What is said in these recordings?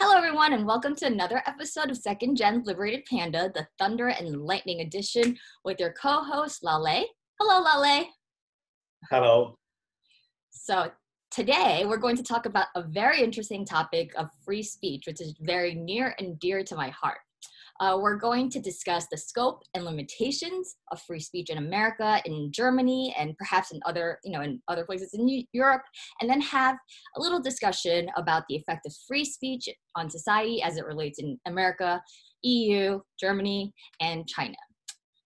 Hello, everyone, and welcome to another episode of Second Gen Liberated Panda, the Thunder and Lightning edition, with your co-host, Lale. Hello, Lale. Hello. So today, we're going to talk about a very interesting topic of free speech, which is very near and dear to my heart. We're going to discuss the scope and limitations of free speech in America, in Germany, and perhaps in other places in Europe, and then have a little discussion about the effect of free speech on society as it relates in America, EU, Germany, and China.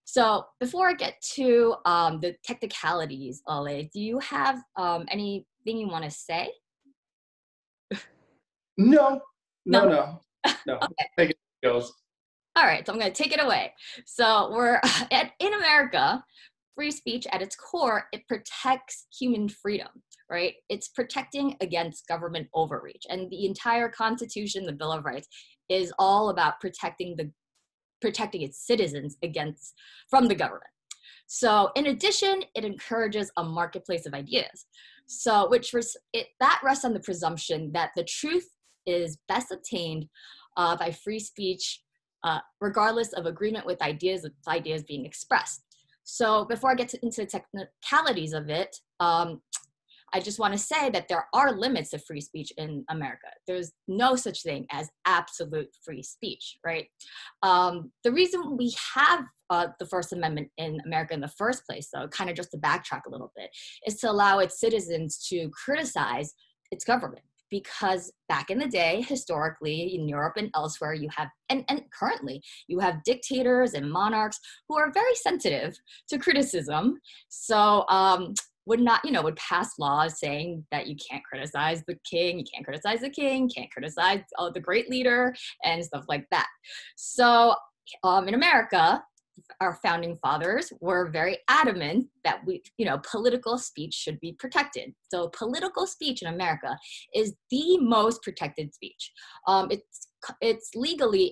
So before I get to the technicalities, Ale, do you have anything you want to say? No. Okay. Take it goes. All right, so I'm going to take it away. So in America, free speech at its core, it protects human freedom, right? It's protecting against government overreach. And the entire Constitution, the Bill of Rights, is all about protecting its citizens from the government. So in addition, it encourages a marketplace of ideas. So that rests on the presumption that the truth is best obtained by free speech, regardless of agreement with ideas being expressed. So before I get into the technicalities of it, I just want to say that there are limits to free speech in America. There's no such thing as absolute free speech, right? The reason we have the First Amendment in America in the first place, though, kind of just to backtrack a little bit, is to allow its citizens to criticize its government. Because back in the day, historically, in Europe and elsewhere, you have, and currently, you have dictators and monarchs who are very sensitive to criticism. So would pass laws saying that you can't criticize the king, can't criticize the great leader, and stuff like that. So in America, our founding fathers were very adamant that political speech should be protected. So political speech in America is the most protected speech. It's legally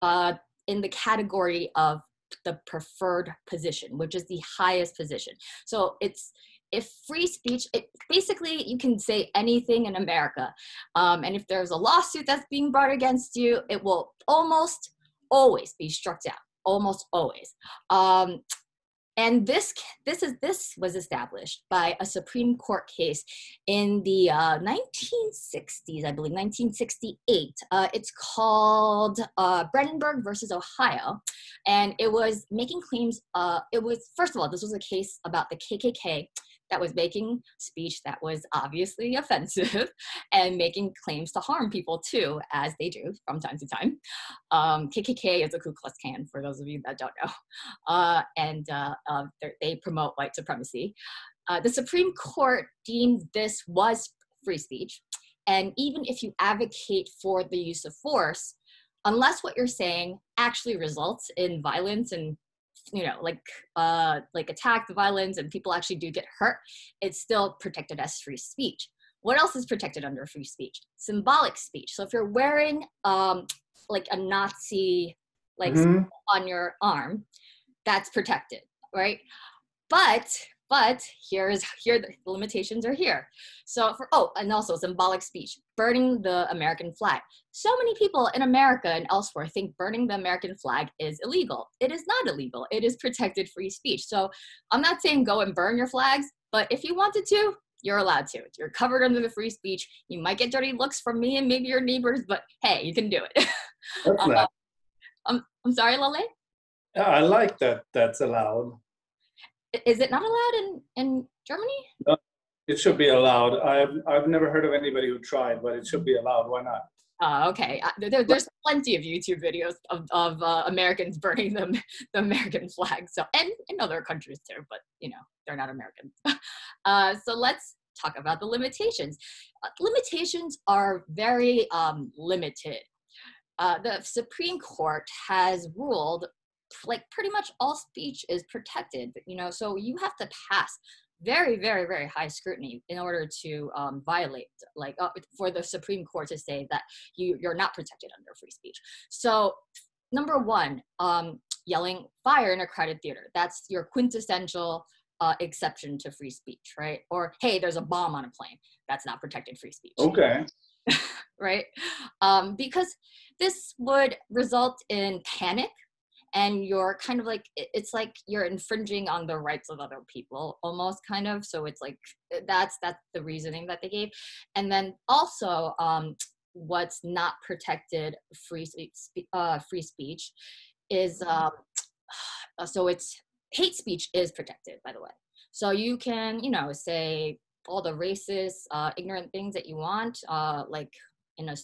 in the category of the preferred position, which is the highest position. So if free speech, basically you can say anything in America. And if there's a lawsuit that's being brought against you, it will almost always be struck down. Almost always. And this was established by a Supreme Court case in the 1960s, I believe, 1968. It's called Brandenburg versus Ohio. And it was making claims, first of all, this was a case about the KKK that was making speech that was obviously offensive and making claims to harm people too, as they do from time to time. KKK is a Ku Klux Klan, for those of you that don't know. And they promote white supremacy. The Supreme Court deemed this was free speech. And even if you advocate for the use of force, unless what you're saying actually results in violence and like attack, violence, and people actually do get hurt, it's still protected as free speech. What else is protected under free speech? Symbolic speech. So if you're wearing like a Nazi symbol on your arm, that's protected, right? But here the limitations are here. So and also symbolic speech, burning the American flag. So many people in America and elsewhere think burning the American flag is illegal. It is not illegal. It is protected free speech. So I'm not saying go and burn your flags, but if you wanted to, you're allowed to. You're covered under the free speech. You might get dirty looks from me and maybe your neighbors, but hey, you can do it. That's nice. I'm sorry, Lale? Yeah, I like that that's allowed. Is it not allowed in Germany? No, it should be allowed. I've never heard of anybody who tried, but it should be allowed. Why not? Okay. There's plenty of YouTube videos of Americans burning the American flag. So, and in other countries too, but they're not Americans. So let's talk about the limitations. Limitations are very limited. The Supreme Court has ruled like pretty much all speech is protected, so you have to pass very, very, very high scrutiny in order to violate, for the Supreme Court to say that you're not protected under free speech. So number one, yelling fire in a crowded theater. That's your quintessential exception to free speech, right? Or, hey, there's a bomb on a plane. That's not protected free speech. Okay. right? Because this would result in panic, and you're kind of like, it's like you're infringing on the rights of other people almost, kind of. So it's like, that's the reasoning that they gave. And then also, what's not protected free speech is, so it's hate speech is protected, by the way. So you can, say all the racist, ignorant things that you want, like in a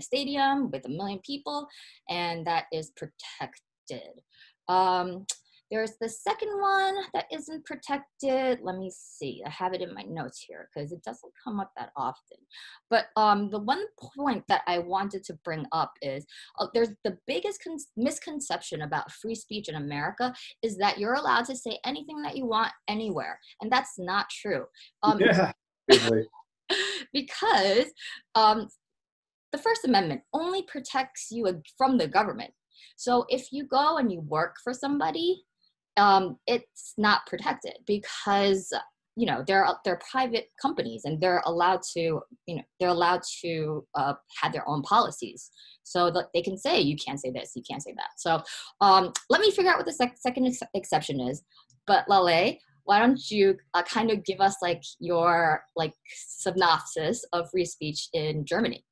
stadium with 1 million people, and that is protected. There's the second one that isn't protected. Let me see. I have it in my notes here because it doesn't come up that often. But the one point that I wanted to bring up is there's the biggest misconception about free speech in America is that you're allowed to say anything that you want anywhere. And that's not true. Yeah, because the First Amendment only protects you from the government. So if you go and you work for somebody, it's not protected because they're private companies and they're allowed to have their own policies. So that they can say you can't say this, you can't say that. So let me figure out what the second exception is. But Lale, why don't you kind of give us like your synopsis of free speech in Germany?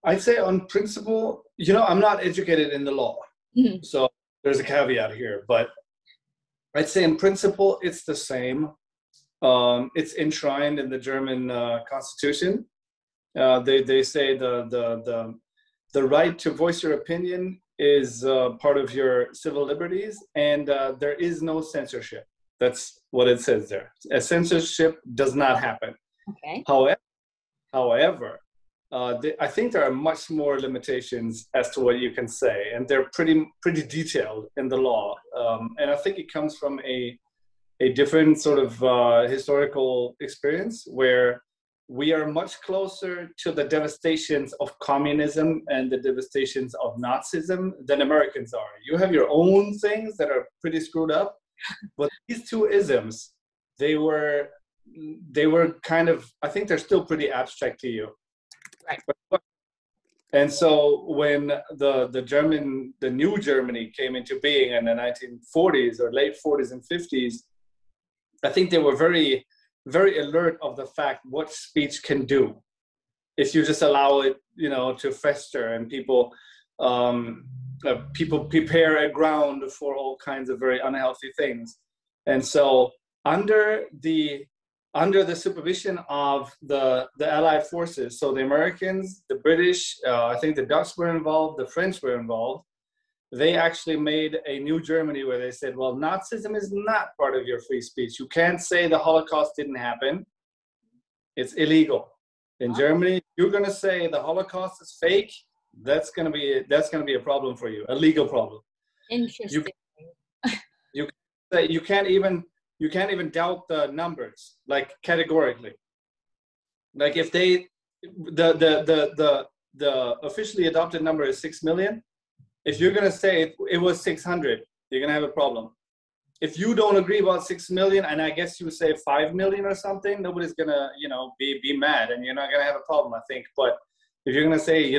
I'd say on principle, I'm not educated in the law. Mm-hmm. So there's a caveat here, but I'd say in principle, it's the same. It's enshrined in the German constitution. They say the right to voice your opinion is part of your civil liberties, and there is no censorship. That's what it says there. A censorship does not happen. Okay. However, I think there are much more limitations as to what you can say, and they're pretty detailed in the law. And I think it comes from a different sort of historical experience where we are much closer to the devastations of communism and the devastations of Nazism than Americans are. You have your own things that are pretty screwed up, but these two isms, they were kind of, I think they're still pretty abstract to you. Right. And so when the new Germany came into being in the 1940s or late 40s and 50s, I think they were very, very alert of the fact what speech can do if you just allow it, to fester, and people prepare a ground for all kinds of very unhealthy things. And so under the supervision of the Allied forces, so the Americans, the British, I think the Dutch were involved, the French were involved, they actually made a new Germany where they said, well, Nazism is not part of your free speech. You can't say the Holocaust didn't happen. It's illegal. In Germany, you're going to say the Holocaust is fake. That's going to be a problem for you, a legal problem. Interesting. You can't even doubt the numbers, like categorically. Like if the officially adopted number is 6 million, if you're gonna say it was 600, you're gonna have a problem. If you don't agree about 6 million, and I guess you say 5 million or something, nobody's gonna be mad, and you're not gonna have a problem, I think. But if you're gonna say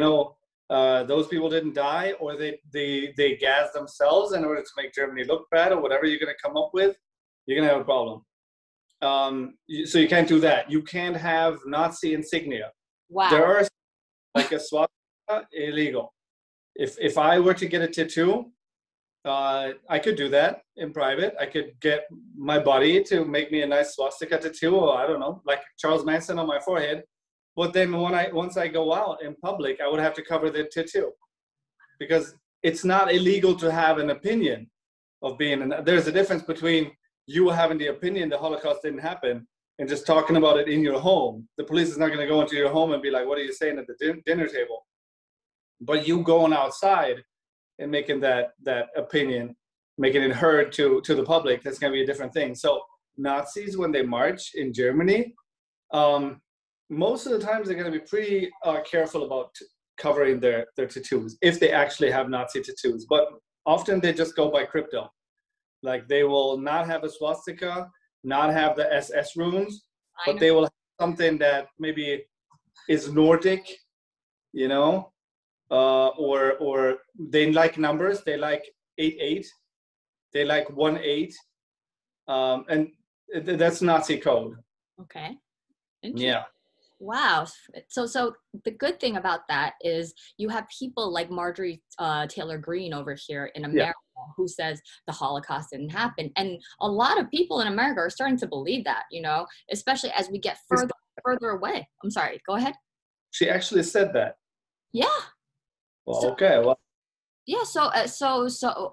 those people didn't die, or they gassed themselves in order to make Germany look bad, or whatever you're gonna come up with, you're gonna have a problem. So you can't do that. You can't have Nazi insignia. Wow. There are like a swastika, illegal. If I were to get a tattoo, I could do that in private. I could get my buddy to make me a nice swastika tattoo, or I don't know, like Charles Manson on my forehead. But then once I go out in public, I would have to cover the tattoo, because it's not illegal to have an opinion of being. There's a difference between you having the opinion the Holocaust didn't happen and just talking about it in your home. The police is not going to go into your home and be like, what are you saying at the dinner table? But you going outside and making that opinion, making it heard to the public, that's going to be a different thing. So Nazis, when they march in Germany, most of the times they're going to be pretty careful about covering their tattoos, if they actually have Nazi tattoos. But often they just go by crypto. Like they will not have a swastika, not have the SS runes, but they will have something that maybe is Nordic, you know, or they like numbers. They like 88. They like 18. And that's Nazi code. Okay. Interesting. Yeah. Wow. So the good thing about that is you have people like Marjorie Taylor Greene over here in America who says the Holocaust didn't happen. And a lot of people in America are starting to believe that, you know, especially as we get further away. I'm sorry, go ahead. She actually said that. Yeah. Well, okay. Well, yeah,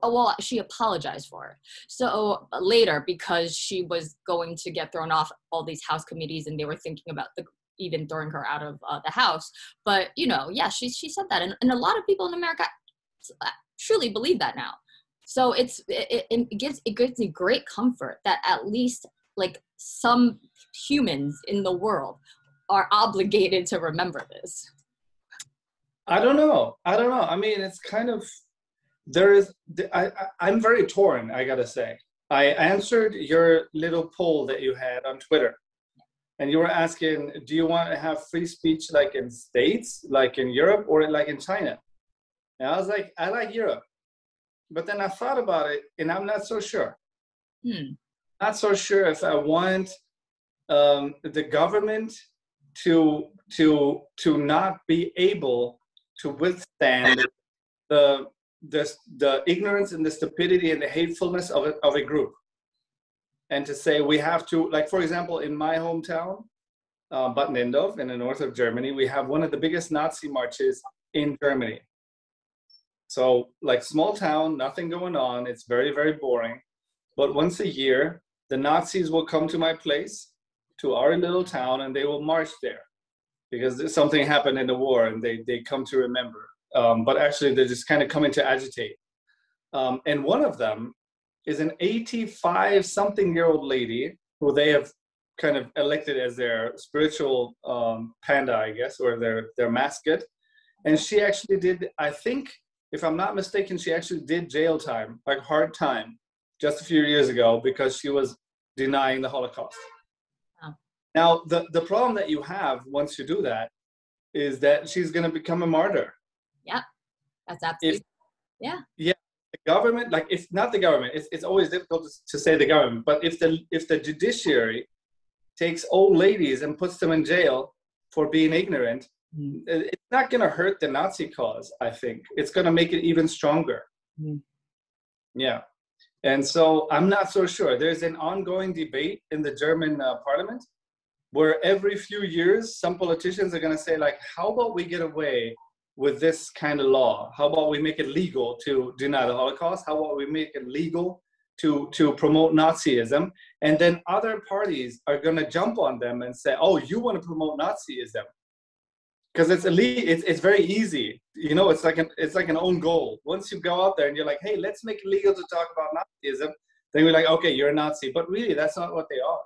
well, she apologized for it. So later, because she was going to get thrown off all these House committees and they were thinking about even throwing her out of the House. But, you know, yeah, she said that. And a lot of people in America truly believe that now. So it gives me great comfort that at least like some humans in the world are obligated to remember this. I don't know. I mean, it's kind of, I'm very torn, I gotta say. I answered your little poll that you had on Twitter. And you were asking, do you want to have free speech like in States, like in Europe, or like in China? And I was like, I like Europe. But then I thought about it, and I'm not so sure. Not so sure if I want the government to not be able to withstand the ignorance and the stupidity and the hatefulness of a group. And to say we have to, like, for example, in my hometown, Bad Nendorf, in the north of Germany, we have one of the biggest Nazi marches in Germany. So, like, small town, nothing going on. It's very, very boring. But once a year, the Nazis will come to my place, to our little town, and they will march there because something happened in the war and they come to remember. But actually, they're just kind of coming to agitate. And one of them is an 85-something-year-old lady who they have kind of elected as their spiritual panda, I guess, or their mascot. And she actually did, I think, if I'm not mistaken, she actually did jail time, like hard time, just a few years ago because she was denying the Holocaust. Oh. Now, the problem that you have once you do that is that she's going to become a martyr. Yeah, that's absolutely, yeah. The government, like, if not the government, it's always difficult to say the government, but if the judiciary takes old ladies and puts them in jail for being ignorant, it's not going to hurt the Nazi cause, I think. It's going to make it even stronger. Yeah. And so I'm not so sure. There's an ongoing debate in the German parliament where every few years, some politicians are going to say, like, how about we get away with this kind of law? How about we make it legal to deny the Holocaust? How about we make it legal to promote Nazism? And then other parties are going to jump on them and say, oh, you want to promote Nazism? Because it's very easy. You know, it's like an own goal. Once you go out there and you're like, hey, let's make it legal to talk about Nazism, then we're like, okay, you're a Nazi. But really, that's not what they are.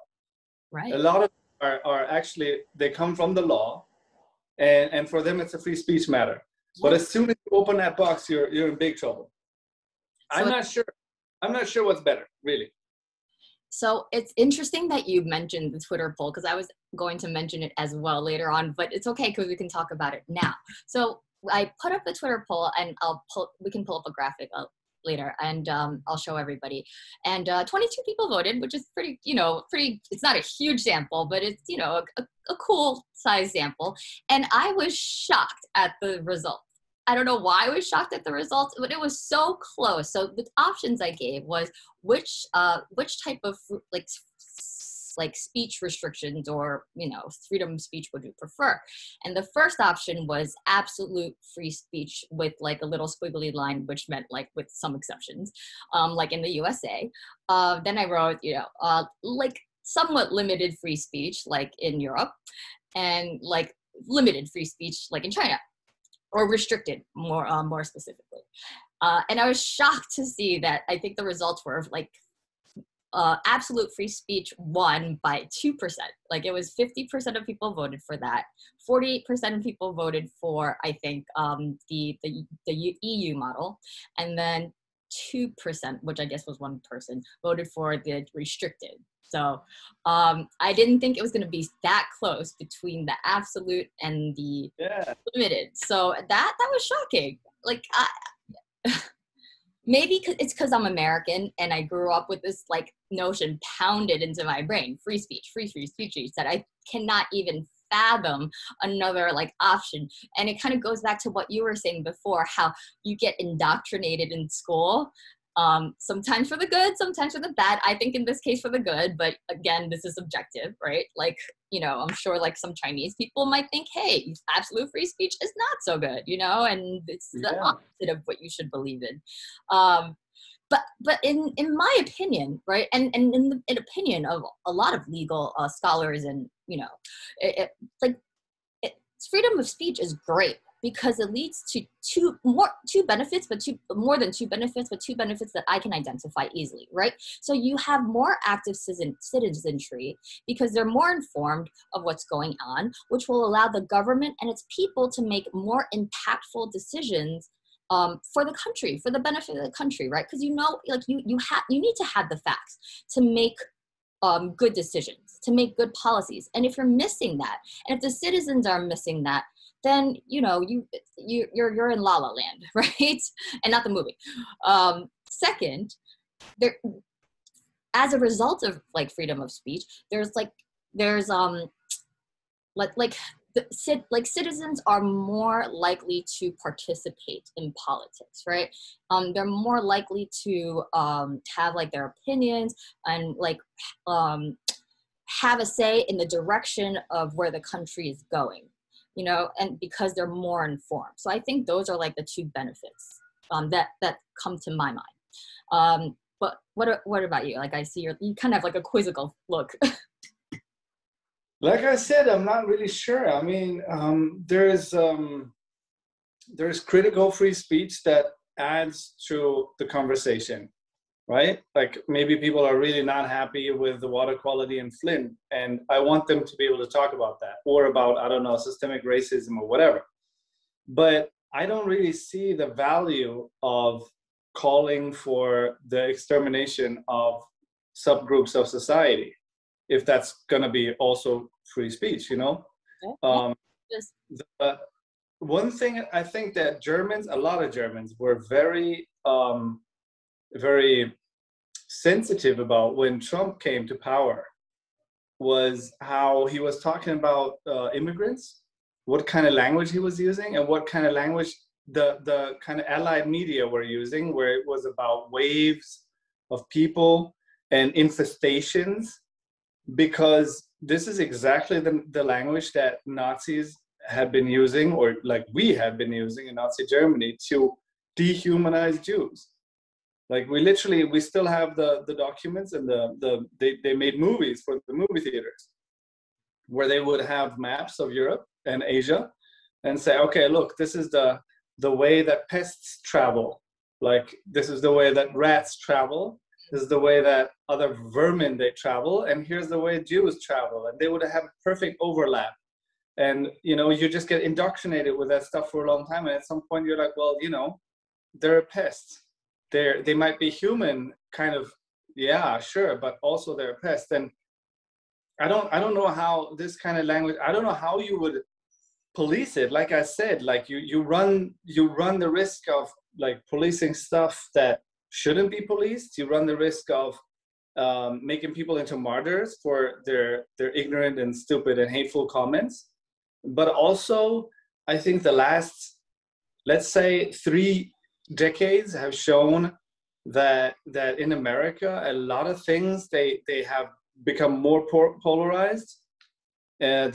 Right. A lot of them are actually, they come from the law. And for them, it's a free speech matter. But as soon as you open that box, you're in big trouble. So I'm not sure what's better, really. So it's interesting that you mentioned the Twitter poll because I was going to mention it as well later on, but it's okay because we can talk about it now. So I put up the Twitter poll, and we can pull up a graphic later, and I'll show everybody. And 22 people voted, which is pretty. It's not a huge sample, but it's, a cool size sample. And I was shocked at the results. I don't know why I was shocked at the results, but it was so close. So the options I gave was which type of like speech restrictions or freedom of speech would you prefer? And the first option was absolute free speech with like a little squiggly line, which meant like with some exceptions, like in the USA. Then I wrote like somewhat limited free speech like in Europe, and like limited free speech like in China, or restricted more specifically. And I was shocked to see that I think the results were like absolute free speech won by 2%. Like it was 50% of people voted for that. 48% of people voted for, I think, the EU model. And then 2%, which I guess was one person, voted for the restricted. So I didn't think it was going to be that close between the absolute and the limited. So that was shocking. Like, maybe it's because I'm American and I grew up with this like notion pounded into my brain: free speech, that I cannot even fathom another like option. And it kind of goes back to what you were saying before, how you get indoctrinated in school, sometimes for the good, sometimes for the bad. I think in this case for the good, but again, this is subjective, right? Like, you know, I'm sure like some Chinese people might think, hey, absolute free speech is not so good, you know, and it's the opposite of what you should believe in. But in my opinion, right, and in the opinion of a lot of legal scholars, and you know, freedom of speech is great because it leads to two benefits that I can identify easily, right? So you have more active citizenry because they're more informed of what's going on, which will allow the government and its people to make more impactful decisions for the country, for the benefit of the country, right? Because you know, like you need to have the facts to make good decisions, to make good policies. And if you're missing that, and if the citizens are missing that, then you know you're in La La Land, right? And not the movie. Second, there, as a result of like freedom of speech, there's citizens are more likely to participate in politics, right? They're more likely to have like their opinions and like have a say in the direction of where the country is going, you know, and because they're more informed. So I think those are like the two benefits that come to my mind. But what about you? Like I see you kind of have like a quizzical look. Like I said, I'm not really sure. I mean, there's critical free speech that adds to the conversation, right? Like maybe people are really not happy with the water quality in Flint, and I want them to be able to talk about that, or about, I don't know, systemic racism or whatever. But I don't really see the value of calling for the extermination of subgroups of society, if that's going to be also free speech, you know? One thing I think that a lot of Germans were very, very sensitive about when Trump came to power was how he was talking about immigrants, what kind of language he was using, and what kind of language the kind of allied media were using, where it was about waves of people and infestations. Because this is exactly the language that Nazis had been using, or like we had been using in Nazi Germany, to dehumanize Jews. Like we still have the documents, and they made movies for the movie theaters where they would have maps of Europe and Asia and say, okay, look, this is the way that pests travel. Like this is the way that rats travel. This is the way that other vermin they travel, and here's the way Jews travel, and they would have perfect overlap. And you know, you just get indoctrinated with that stuff for a long time, and at some point you're like, well, you know, they're a pest. They might be human, kind of, yeah, sure, but also they're a pest. And I don't know how this kind of language, I don't know how you would police it. Like I said, like you run the risk of like policing stuff that shouldn't be policed. You run the risk of making people into martyrs for their ignorant and stupid and hateful comments. But also, I think the last, let's say, 3 decades have shown that in America, a lot of things they have become more polarized. Let's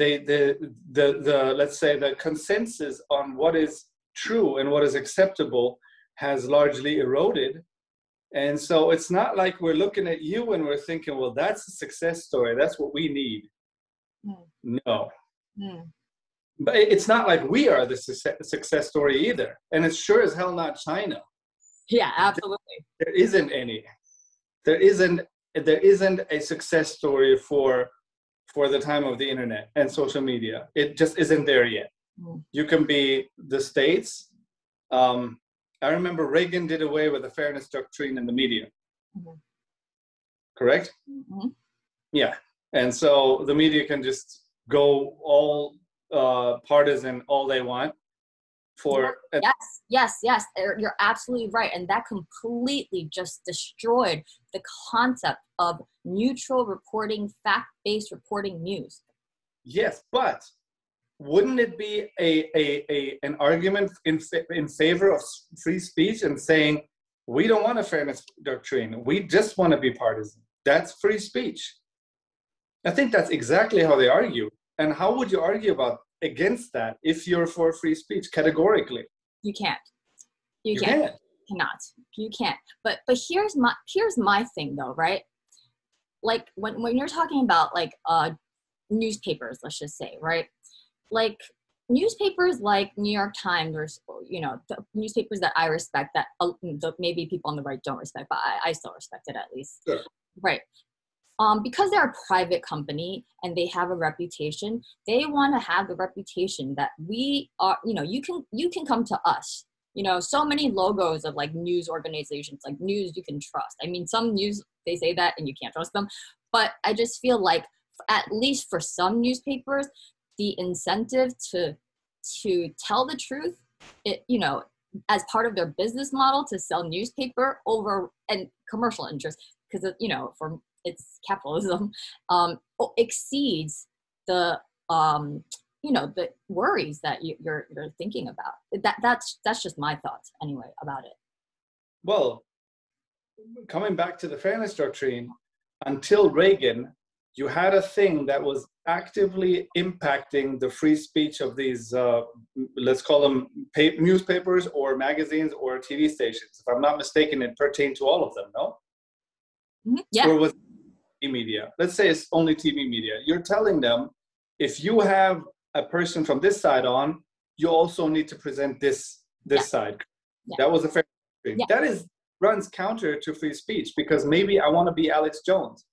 say the consensus on what is true and what is acceptable has largely eroded. And so it's not like we're looking at you and we're thinking, well, that's a success story. That's what we need. No. But it's not like we are the success story either. And it's sure as hell not China. Yeah, absolutely. There isn't any. There isn't a success story for the time of the internet and social media. It just isn't there yet. You can be the States. I remember Reagan did away with the fairness doctrine in the media. Correct? Yeah. And so the media can just go all partisan all they want for. Yes. You're absolutely right. And that completely just destroyed the concept of neutral reporting, fact-based reporting news. Yes, but wouldn't it be an argument in favor of free speech and saying, we don't want a fairness doctrine, we just want to be partisan? That's free speech. I think that's exactly how they argue. And how would you argue against that if you're for free speech categorically? You can't. You can't. Cannot. You can't. But here's my thing though, right? Like when you're talking about like newspapers, let's just say, right? Like newspapers like New York Times, or the newspapers that I respect, that maybe people on the right don't respect, but I still respect it at least. Sure. Right. Because they're a private company and they have a reputation, they want to have the reputation that we are, you can come to us. So many logos of like news organizations, like news you can trust. I mean, some news, they say that and you can't trust them. But I just feel like, at least for some newspapers, the incentive to tell the truth, as part of their business model to sell newspaper over and commercial interest, because for it's capitalism, exceeds the the worries that you're thinking about. That's just my thoughts anyway about it. Well, coming back to the fairness doctrine, until Reagan, you had a thing that was actively impacting the free speech of these, let's call them newspapers or magazines or TV stations. If I'm not mistaken, it pertained to all of them, no? Mm-hmm. Yeah. Or was it TV media? Let's say it's only TV media. You're telling them, if you have a person from this side on, you also need to present this side. Yeah. That was a fair doctrine. Yeah. That runs counter to free speech, because maybe I want to be Alex Jones.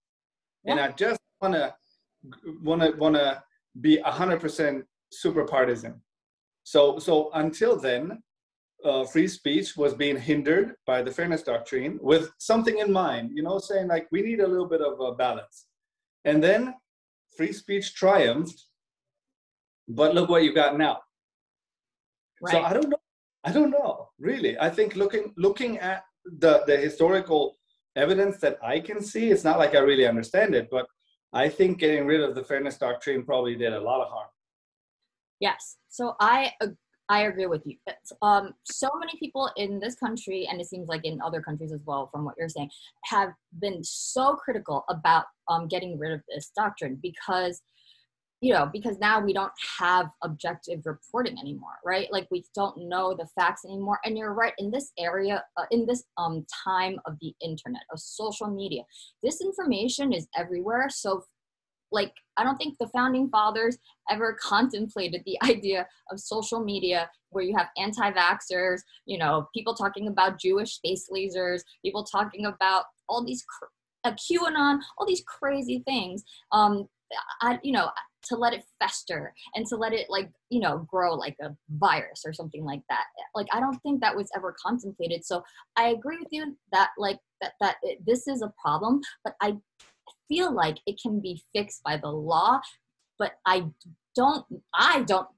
Yeah. And I just want to be 100% super partisan. So until then, free speech was being hindered by the fairness doctrine with something in mind, saying like, we need a little bit of a balance. And then free speech triumphed, but look what you got now. Right. So I don't know, really. I think looking at the historical evidence that I can see, it's not like I really understand it, but I think getting rid of the fairness doctrine probably did a lot of harm. Yes. So I agree with you. So many people in this country, and it seems like in other countries as well, from what you're saying, have been so critical about getting rid of this doctrine because now we don't have objective reporting anymore, right? Like we don't know the facts anymore. And you're right, in this area, in this time of the internet, of social media, this information is everywhere. So like, I don't think the founding fathers ever contemplated the idea of social media where you have anti-vaxxers, people talking about Jewish space lasers, people talking about all these QAnon, all these crazy things, to let it fester and to let it grow like a virus or something like that. Like, I don't think that was ever contemplated. So I agree with you that this is a problem, but I feel like it can be fixed by the law, but I don't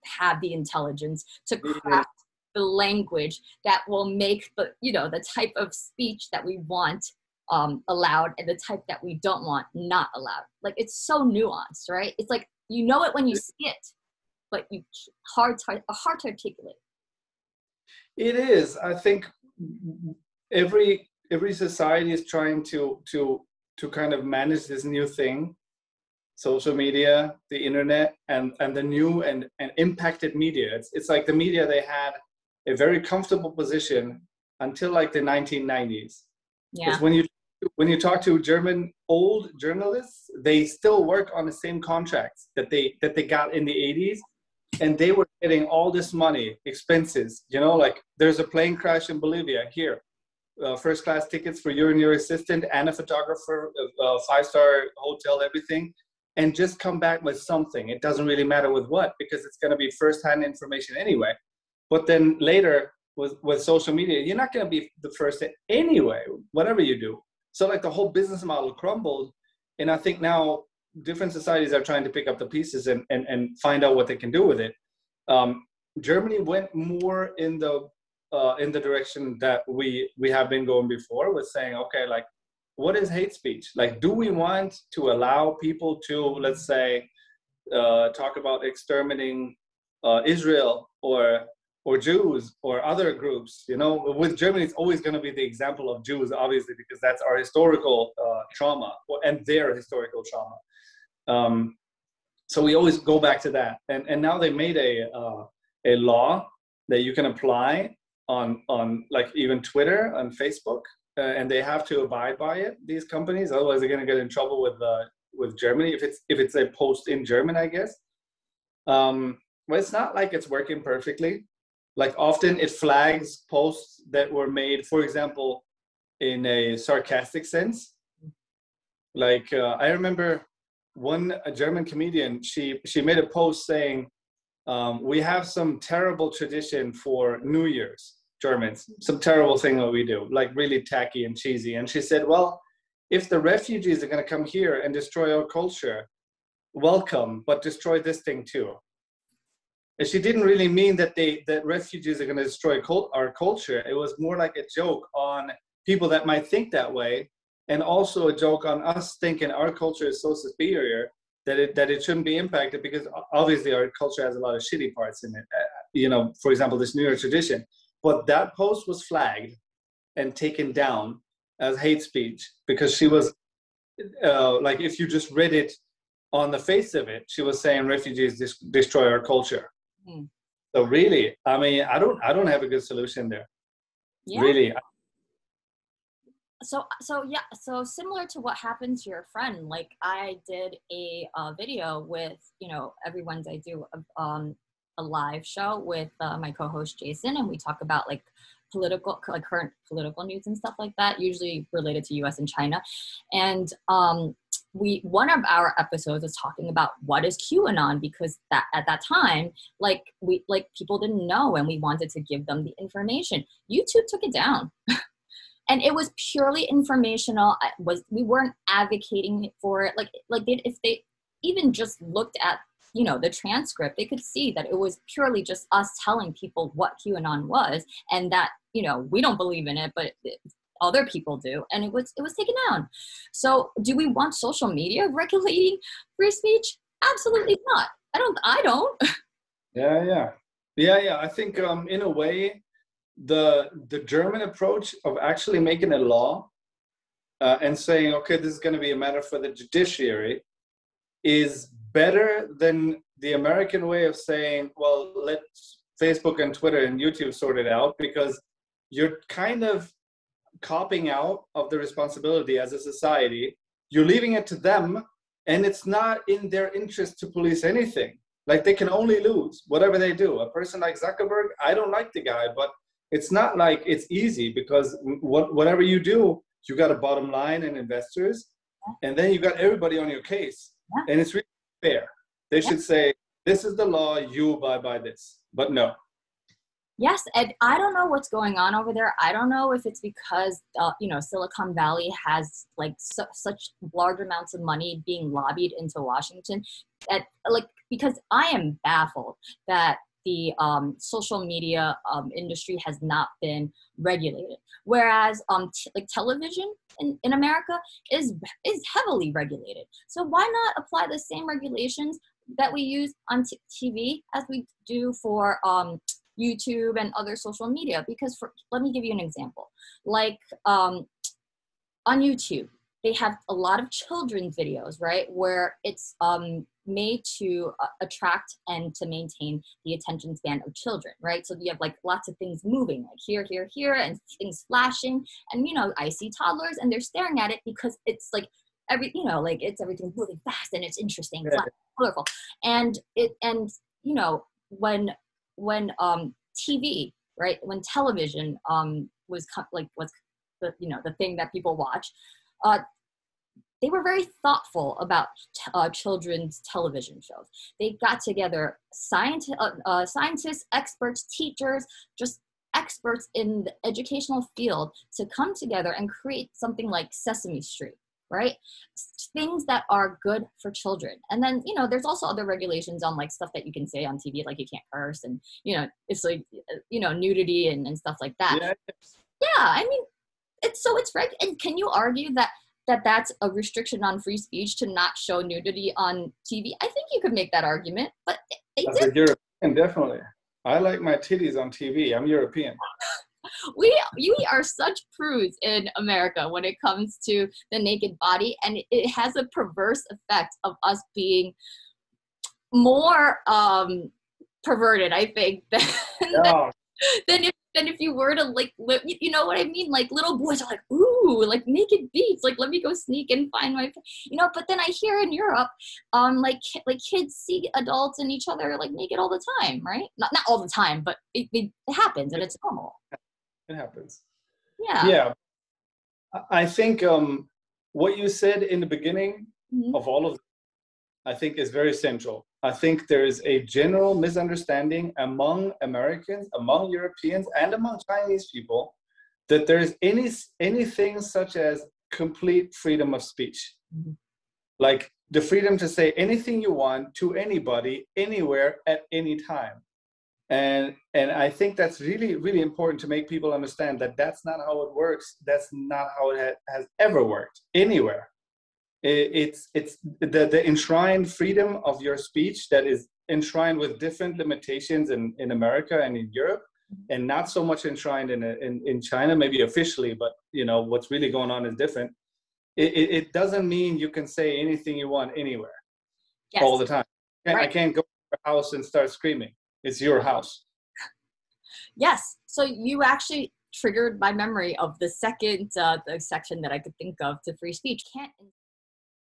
have the intelligence to craft the language that will make the type of speech that we want allowed and the type that we don't want not allowed. Like, it's so nuanced, right? It's like, it when you see it, but hard to articulate. It is. I think every society is trying to kind of manage this new thing, social media, the internet, and the new and impacted media. It's like the media, they had a very comfortable position until like the 1990s. Yeah. Because when you talk to German old journalists, they still work on the same contracts that they got in the 80s, and they were getting all this money, expenses. Like, there's a plane crash in Bolivia, here, first class tickets for you and your assistant and a photographer, a 5-star hotel, everything, and just come back with something. It doesn't really matter with what, because it's going to be first-hand information anyway. But then later with social media, you're not going to be the first anyway, whatever you do. So like the whole business model crumbled, And I think now different societies are trying to pick up the pieces and find out what they can do with it. Germany went more in the direction that we have been going before, with saying, okay, like, what is hate speech? Like, do we want to allow people to, let's say, talk about exterminating Israel or Jews or other groups? You know, with Germany, it's always going to be the example of Jews, obviously, because that's our historical trauma and their historical trauma. So we always go back to that. And now they made a law that you can apply on like even Twitter and Facebook, and they have to abide by it, these companies. Otherwise, they're going to get in trouble with Germany if it's a post in German, I guess. But it's not like it's working perfectly. Like, often it flags posts that were made, for example, in a sarcastic sense. Like, I remember a German comedian, she made a post saying, we have some terrible tradition for New Year's, Germans, some terrible thing that we do, like really tacky and cheesy. And she said, well, if the refugees are going to come here and destroy our culture, welcome, but destroy this thing too. And she didn't really mean that refugees are going to destroy our culture. It was more like a joke on people that might think that way, and also a joke on us thinking our culture is so superior that it shouldn't be impacted, because obviously our culture has a lot of shitty parts in it. You know, for example, this New Year tradition. But that post was flagged and taken down as hate speech, because she was like, if you just read it on the face of it, she was saying refugees destroy our culture. Mm. So really, I mean, I don't have a good solution there. Yeah. Really. So yeah, so similar to what happened to your friend, like, I did a video with, you know, every Wednesday I do a live show with my co-host Jason, and we talk about like current political news and stuff like that, usually related to US and China. And one of our episodes was talking about what is QAnon, because that at that time, like, people didn't know, and we wanted to give them the information. YouTube took it down. And it was purely informational. We weren't advocating for it. If they even just looked at, you know, the transcript, they could see that it was purely just us telling people what QAnon was, and that, you know, we don't believe in it, but other people do, and it was taken down. So, do we want social media regulating free speech? Absolutely not. I don't. Yeah. I think in a way, the German approach of actually making a law and saying, okay, this is going to be a matter for the judiciary, is better than the American way of saying, well, let Facebook and Twitter and YouTube sort it out, because you're kind of copping out of the responsibility as a society. You're leaving it to them, and it's not in their interest to police anything. Like, they can only lose whatever they do. A person like Zuckerberg, I don't like the guy, but it's not like it's easy, because whatever you do, you got a bottom line and investors, and then you got everybody on your case. Yeah. And it's really fair. They should say, this is the law, you abide by this. But no. Yes, and I don't know what's going on over there. I don't know if it's because, you know, Silicon Valley has like such large amounts of money being lobbied into Washington, that, like, because I am baffled that the social media industry has not been regulated, whereas like television in America is heavily regulated. So why not apply the same regulations that we use on TV as we do for YouTube and other social media? Because let me give you an example. Like on YouTube, they have a lot of children's videos, right, where it's made to attract and to maintain the attention span of children, right? So you have like lots of things moving, like here, and things flashing, and, you know, I see toddlers and they're staring at it because it's like it's everything's moving fast and it's interesting, colorful, and you know, when TV, right, when television was the, you know, the thing that people watch, they were very thoughtful about children's television shows. They got together scientists, experts, teachers, just experts in the educational field to come together and create something like Sesame Street, right? Things that are good for children. And then, you know, there's also other regulations on like stuff that you can say on TV, like you can't curse and, you know, it's like, you know, nudity and stuff like that. Yeah. Yeah, I mean, it's right. And can you argue that's a restriction on free speech to not show nudity on TV? I think you could make that argument, but they As did. a European, definitely. I like my titties on TV. I'm European. We are such prudes in America when it comes to the naked body, and it has a perverse effect of us being more perverted, I think, than if you were to like, you know what I mean? Like little boys are like, ooh, like naked beats. Like, let me go sneak and find my, you know. But then I hear in Europe, like kids see adults and each other like naked all the time, right? Not all the time, but it happens and it's normal. It happens. Yeah. Yeah. I think what you said in the beginning of all of this, I think is very central. I think there is a general misunderstanding among Americans, among Europeans, and among Chinese people that there is anything such as complete freedom of speech. Like the freedom to say anything you want to anybody, anywhere, at any time. And I think that's really, really important to make people understand that that's not how it works. That's not how it has ever worked anywhere. It's the enshrined freedom of your speech that is enshrined with different limitations in America and in Europe, and not so much enshrined in China, maybe officially, but you know what's really going on is different. It doesn't mean you can say anything you want anywhere, all the time. Right. I can't go to your house and start screaming. It's your house. Yes. So you actually triggered my memory of the second the section that I could think of to free speech. Can't